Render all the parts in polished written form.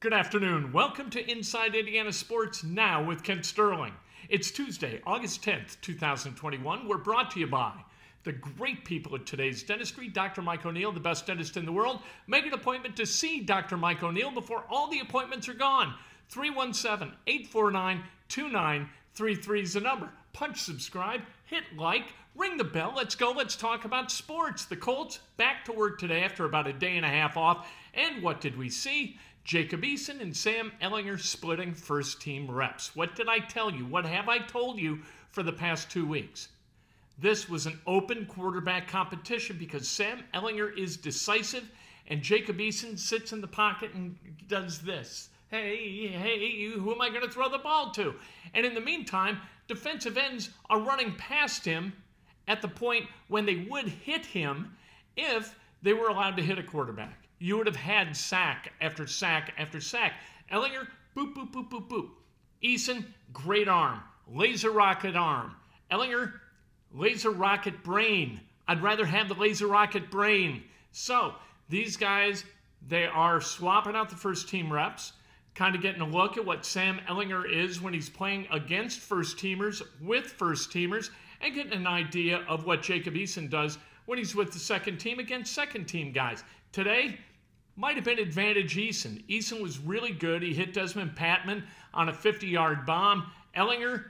Good afternoon. Welcome to Inside Indiana Sports Now with Kent Sterling. It's Tuesday, August 10th, 2021. We're brought to you by the great people at Today's Dentistry, Dr. Mike O'Neill, the best dentist in the world. Make an appointment to see Dr. Mike O'Neill before all the appointments are gone. 317-849-2933 is the number. Punch subscribe, hit like, ring the bell. Let's go. Let's talk about sports. The Colts back to work today after about a day and a half off. And what did we see? Jacob Eason and Sam Ehlinger splitting first-team reps. What did I tell you? What have I told you for the past 2 weeks? This was an open quarterback competition because Sam Ehlinger is decisive and Jacob Eason sits in the pocket and does this. Hey, who am I going to throw the ball to? And in the meantime, defensive ends are running past him at the point when they would hit him if they were allowed to hit a quarterback. You would have had sack after sack after sack. Ellinger, boop, boop, boop, boop, boop. Eason, great arm. Laser rocket arm. Ellinger, laser rocket brain. I'd rather have the laser rocket brain. So, these guys, they are swapping out the first team reps, kind of getting a look at what Sam Ehlinger is when he's playing against first teamers, with first teamers, and getting an idea of what Jacob Eason does when he's with the second team against second team guys. Today, might have been advantage Eason. Eason was really good. He hit Desmond Patman on a 50-yard bomb. Ellinger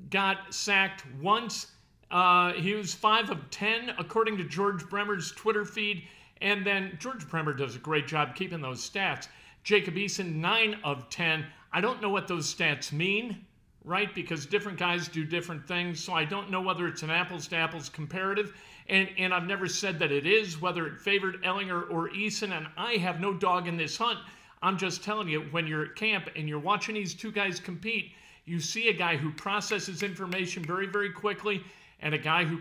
got sacked once. He was 5 of 10, according to George Bremer's Twitter feed. And then George Bremer does a great job keeping those stats. Jacob Eason, 9 of 10. I don't know what those stats mean, right? Because different guys do different things. So I don't know whether it's an apples-to-apples comparative. And I've never said that it is, whether it favored Ellinger or Eason. And I have no dog in this hunt. I'm just telling you, when you're at camp and you're watching these two guys compete, you see a guy who processes information very, very quickly and a guy who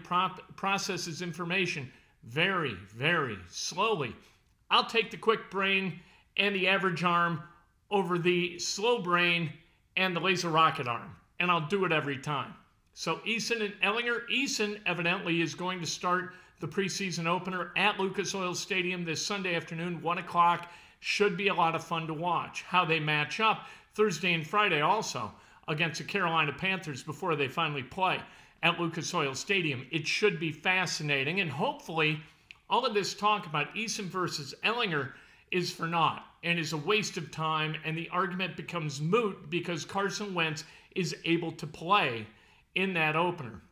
processes information very, very slowly. I'll take the quick brain and the average arm over the slow brain and the laser rocket arm. And I'll do it every time. So Eason and Ellinger. Eason evidently is going to start the preseason opener at Lucas Oil Stadium this Sunday afternoon, 1 o'clock. Should be a lot of fun to watch. How they match up Thursday and Friday also against the Carolina Panthers before they finally play at Lucas Oil Stadium. It should be fascinating, and hopefully all of this talk about Eason versus Ellinger is for naught and is a waste of time, and the argument becomes moot because Carson Wentz is able to play in that opener.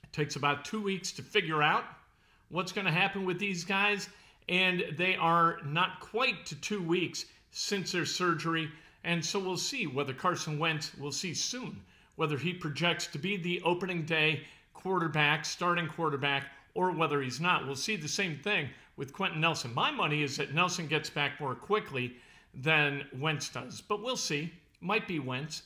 It takes about 2 weeks to figure out what's going to happen with these guys, and they are not quite to 2 weeks since their surgery, and so we'll see whether Carson Wentz, we'll see soon, whether he projects to be the opening day quarterback, starting quarterback, or whether he's not. We'll see the same thing with Quentin Nelson. My money is that Nelson gets back more quickly than Wentz does, but we'll see. Might be Wentz.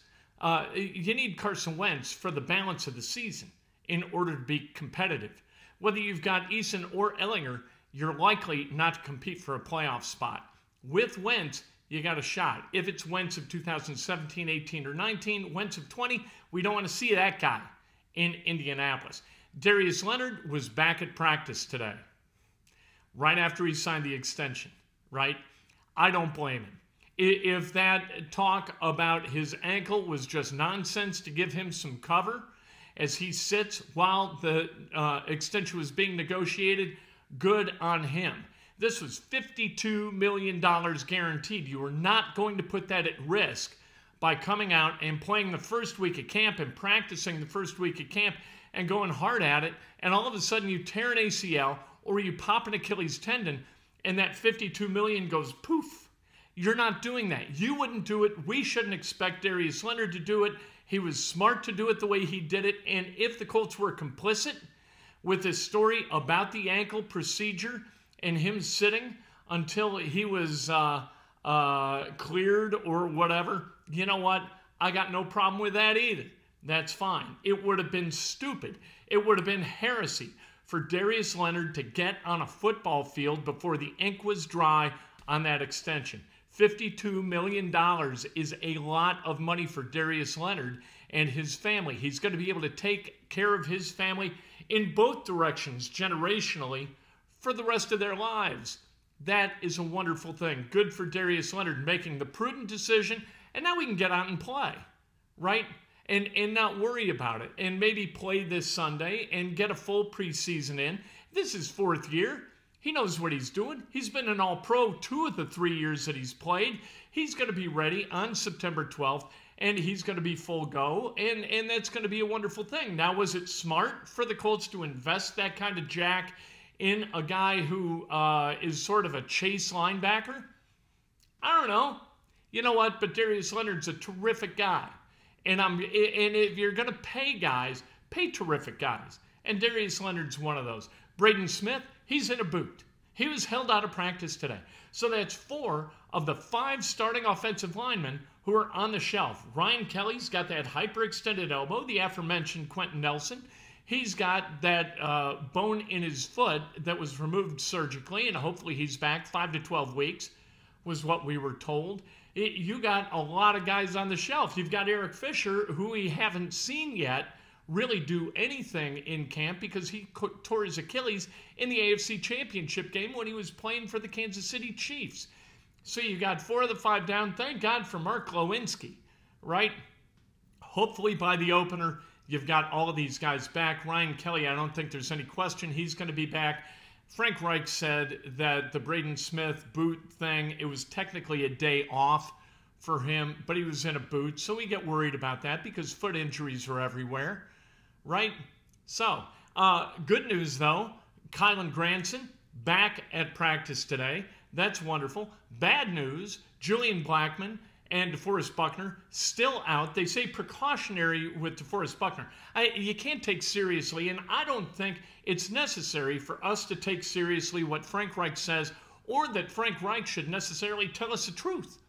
You need Carson Wentz for the balance of the season in order to be competitive. Whether you've got Eason or Ellinger, you're likely not to compete for a playoff spot. With Wentz, you got a shot. If it's Wentz of 2017, 18, or 19, Wentz of 20, we don't want to see that guy in Indianapolis. Darius Leonard was back at practice today, right after he signed the extension, right? I don't blame him. If that talk about his ankle was just nonsense to give him some cover as he sits while the extension was being negotiated, good on him. This was $52 million guaranteed. You were not going to put that at risk by coming out and playing the first week of camp and practicing the first week of camp and going hard at it, and all of a sudden you tear an ACL or you pop an Achilles tendon and that $52 million goes poof. You're not doing that. You wouldn't do it. We shouldn't expect Darius Leonard to do it. He was smart to do it the way he did it. And if the Colts were complicit with this story about the ankle procedure and him sitting until he was cleared or whatever, you know what? I got no problem with that either. That's fine. It would have been stupid. It would have been heresy for Darius Leonard to get on a football field before the ink was dry on that extension. $52 million is a lot of money for Darius Leonard and his family. He's going to be able to take care of his family in both directions generationally for the rest of their lives. That is a wonderful thing. Good for Darius Leonard making the prudent decision, and now we can get out and play, right? And not worry about it, and maybe play this Sunday and get a full preseason in. This is 4th year. He knows what he's doing. He's been an All-Pro 2 of the 3 years that he's played. He's going to be ready on September 12th, and he's going to be full go, and that's going to be a wonderful thing. Now, was it smart for the Colts to invest that kind of jack in a guy who is sort of a chase linebacker? I don't know. You know what? But Darius Leonard's a terrific guy. And if you're going to pay guys, pay terrific guys. And Darius Leonard's one of those. Braden Smith, he's in a boot. He was held out of practice today. So that's 4 of the 5 starting offensive linemen who are on the shelf. Ryan Kelly's got that hyperextended elbow, the aforementioned Quentin Nelson. He's got that bone in his foot that was removed surgically, and hopefully he's back 5 to 12 weeks, was what we were told. You got a lot of guys on the shelf. You've got Eric Fisher, who we haven't seen yet really do anything in camp because he tore his Achilles in the AFC Championship game when he was playing for the Kansas City Chiefs. So you got 4 of the 5 down. Thank God for Mark Lewinsky, right? Hopefully by the opener, you've got all of these guys back. Ryan Kelly, I don't think there's any question he's going to be back. Frank Reich said that the Braden Smith boot thing, it was technically a day off for him, but he was in a boot, so we get worried about that because foot injuries are everywhere, right? So, good news, though. Kylan Granson back at practice today. That's wonderful. Bad news, Julian Blackmon and DeForest Buckner still out. They say precautionary with DeForest Buckner. You can't take seriously, and I don't think it's necessary for us to take seriously what Frank Reich says or that Frank Reich should necessarily tell us the truth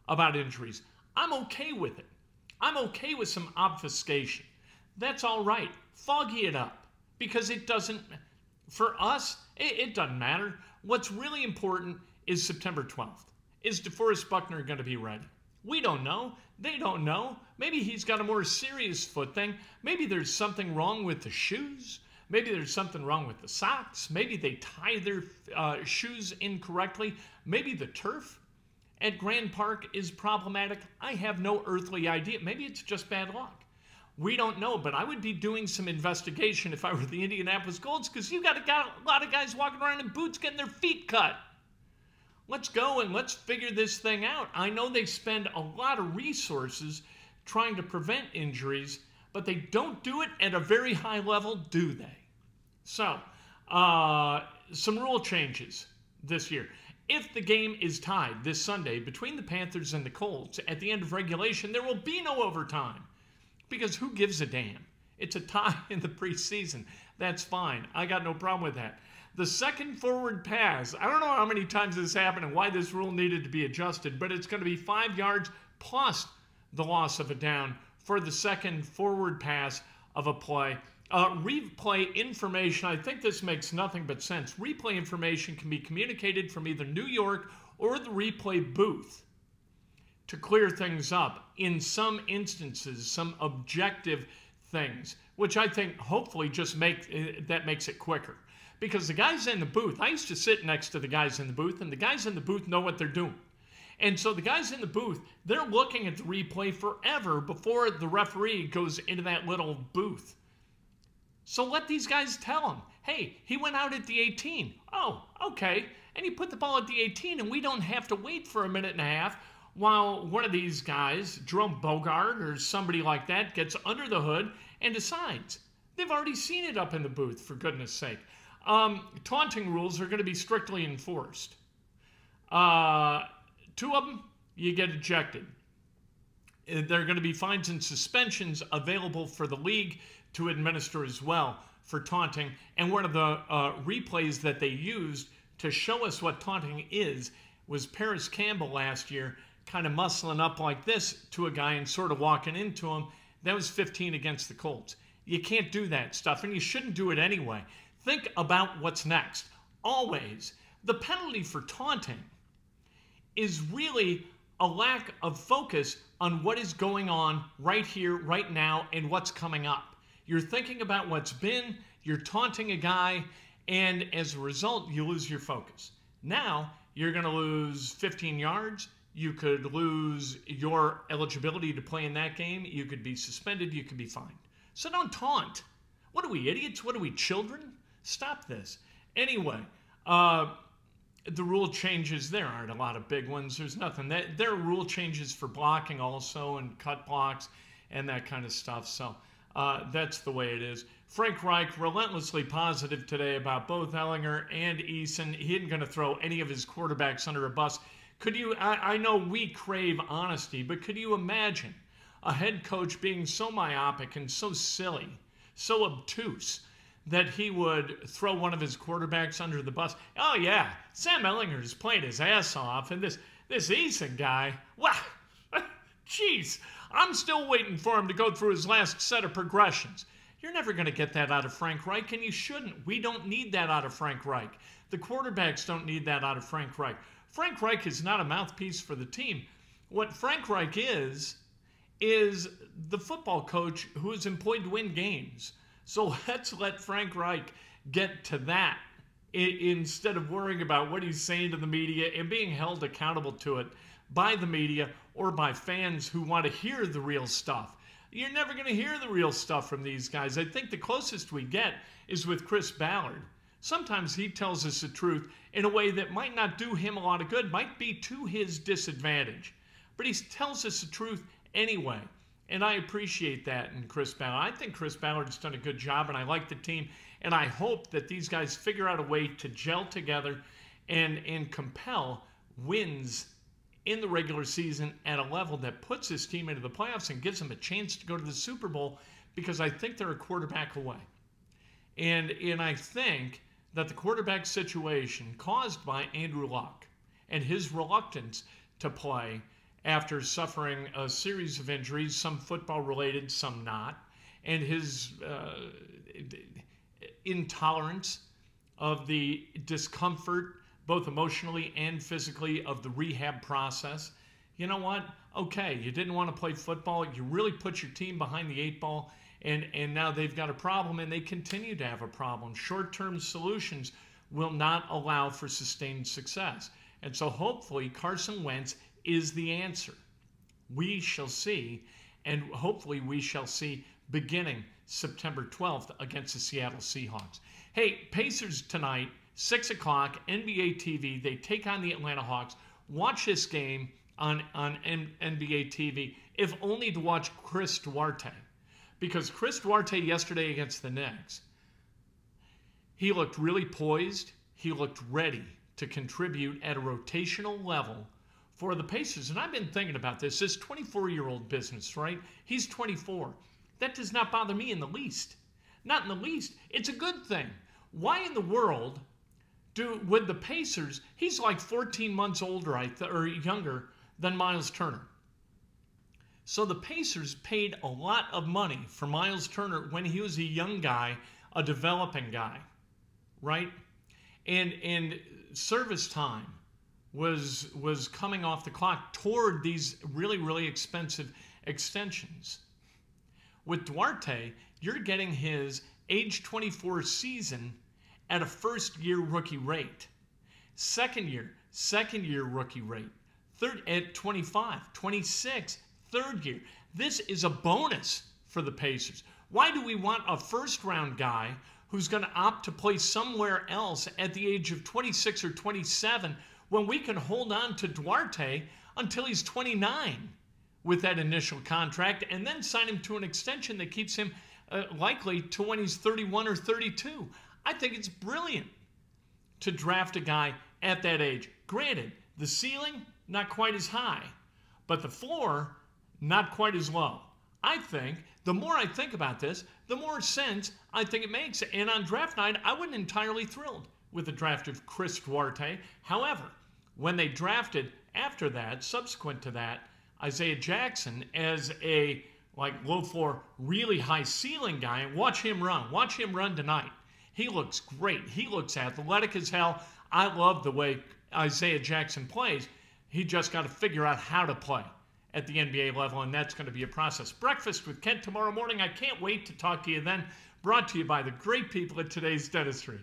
about injuries. I'm okay with it. I'm okay with some obfuscation. That's all right. Foggy it up because it doesn't, for us, it doesn't matter. What's really important is September 12th. Is DeForest Buckner going to be ready? We don't know. They don't know. Maybe he's got a more serious foot thing. Maybe there's something wrong with the shoes. Maybe there's something wrong with the socks. Maybe they tie their shoes incorrectly. Maybe the turf at Grand Park is problematic. I have no earthly idea. Maybe it's just bad luck. We don't know, but I would be doing some investigation if I were the Indianapolis Colts because you got a lot of guys walking around in boots getting their feet cut. Let's go and let's figure this thing out. I know they spend a lot of resources trying to prevent injuries, but they don't do it at a very high level, do they? So, some rule changes this year. If the game is tied this Sunday between the Panthers and the Colts at the end of regulation, there will be no overtime because who gives a damn? It's a tie in the preseason. That's fine. I got no problem with that. The second forward pass, I don't know how many times this happened and why this rule needed to be adjusted, but it's going to be 5 yards plus the loss of a down for the second forward pass of a play. Replay information, I think this makes nothing but sense. Replay information can be communicated from either New York or the replay booth to clear things up. In some instances, some objective things, which I think hopefully just makes it quicker. Because the guys in the booth, I used to sit next to the guys in the booth, and the guys in the booth know what they're doing. And so the guys in the booth, they're looking at the replay forever before the referee goes into that little booth. So let these guys tell him, hey, he went out at the 18. Oh, okay. And he put the ball at the 18, and we don't have to wait for a minute and a half while one of these guys, Jerome Bogart or somebody like that, gets under the hood and decides. They've already seen it up in the booth, for goodness sake. Taunting rules are going to be strictly enforced. 2 of them, you get ejected. There are going to be fines and suspensions available for the league to administer as well for taunting. And one of the replays that they used to show us what taunting is was Paris Campbell last year kind of muscling up like this to a guy and sort of walking into him. That was 15 against the Colts. You can't do that stuff, and you shouldn't do it anyway. Think about what's next. Always, the penalty for taunting is really a lack of focus on what is going on right here, right now, and what's coming up. You're thinking about what's been, you're taunting a guy, and as a result, you lose your focus. Now you're going to lose 15 yards. You could lose your eligibility to play in that game. You could be suspended. You could be fined. So don't taunt. What are we, idiots? What are we, children? Stop this. Anyway, the rule changes. There aren't a lot of big ones. There's nothing. There are rule changes for blocking also and cut blocks and that kind of stuff. So that's the way it is. Frank Reich, relentlessly positive today about both Ehlinger and Eason. He isn't going to throw any of his quarterbacks under a bus. Could you, I know we crave honesty, but could you imagine a head coach being so myopic and so silly, so obtuse, that he would throw one of his quarterbacks under the bus? Oh, yeah, Sam Ehlinger's playing his ass off, and this Eason guy, wow, jeez, I'm still waiting for him to go through his last set of progressions. You're never going to get that out of Frank Reich, and you shouldn't. We don't need that out of Frank Reich. The quarterbacks don't need that out of Frank Reich. Frank Reich is not a mouthpiece for the team. What Frank Reich is the football coach who is employed to win games. So let's let Frank Reich get to that instead of worrying about what he's saying to the media and being held accountable to it by the media or by fans who want to hear the real stuff. You're never going to hear the real stuff from these guys. I think the closest we get is with Chris Ballard. Sometimes he tells us the truth in a way that might not do him a lot of good, might be to his disadvantage. But he tells us the truth anyway, and I appreciate that in Chris Ballard. I think Chris Ballard's done a good job, and I like the team, and I hope that these guys figure out a way to gel together and compel wins in the regular season at a level that puts this team into the playoffs and gives them a chance to go to the Super Bowl, because I think they're a quarterback away. And I think that the quarterback situation caused by Andrew Luck and his reluctance to play after suffering a series of injuries, some football-related, some not, and his intolerance of the discomfort, both emotionally and physically, of the rehab process. You know what? Okay, you didn't want to play football. You really put your team behind the eight ball, and now they've got a problem, and they continue to have a problem. Short-term solutions will not allow for sustained success. And so hopefully Carson Wentz is the answer. We shall see, and hopefully we shall see beginning September 12th against the Seattle Seahawks. Hey, Pacers tonight, 6 o'clock, NBA TV. They take on the Atlanta Hawks. Watch this game on NBA TV, if only to watch Chris Duarte. Because Chris Duarte yesterday against the Knicks, he looked really poised. He looked ready to contribute at a rotational level for the Pacers. And I've been thinking about this 24-year-old business, right? He's 24. That does not bother me in the least. Not in the least. It's a good thing. Why in the world would the Pacers, he's like 14 months older or younger than Miles Turner. So the Pacers paid a lot of money for Miles Turner when he was a young guy, a developing guy, right? And service time was coming off the clock toward these really, really expensive extensions. With Duarte, you're getting his age 24 season at a first-year rookie rate. Second year rookie rate. Third at 25, 26, third year. This is a bonus for the Pacers. Why do we want a first-round guy who's going to opt to play somewhere else at the age of 26 or 27 when we can hold on to Duarte until he's 29 with that initial contract and then sign him to an extension that keeps him likely to when he's 31 or 32? I think it's brilliant to draft a guy at that age. Granted, the ceiling, not quite as high, but the floor, not quite as low. I think the more I think about this, the more sense I think it makes. And on draft night, I wasn't entirely thrilled with the draft of Chris Duarte. However, when they drafted after that, subsequent to that, Isaiah Jackson as a low floor, really high ceiling guy, and watch him run. Watch him run tonight. He looks great. He looks athletic as hell. I love the way Isaiah Jackson plays. He just got to figure out how to play at the NBA level, and that's going to be a process. Breakfast with Kent tomorrow morning. I can't wait to talk to you then. Brought to you by the great people at Today's Dentistry.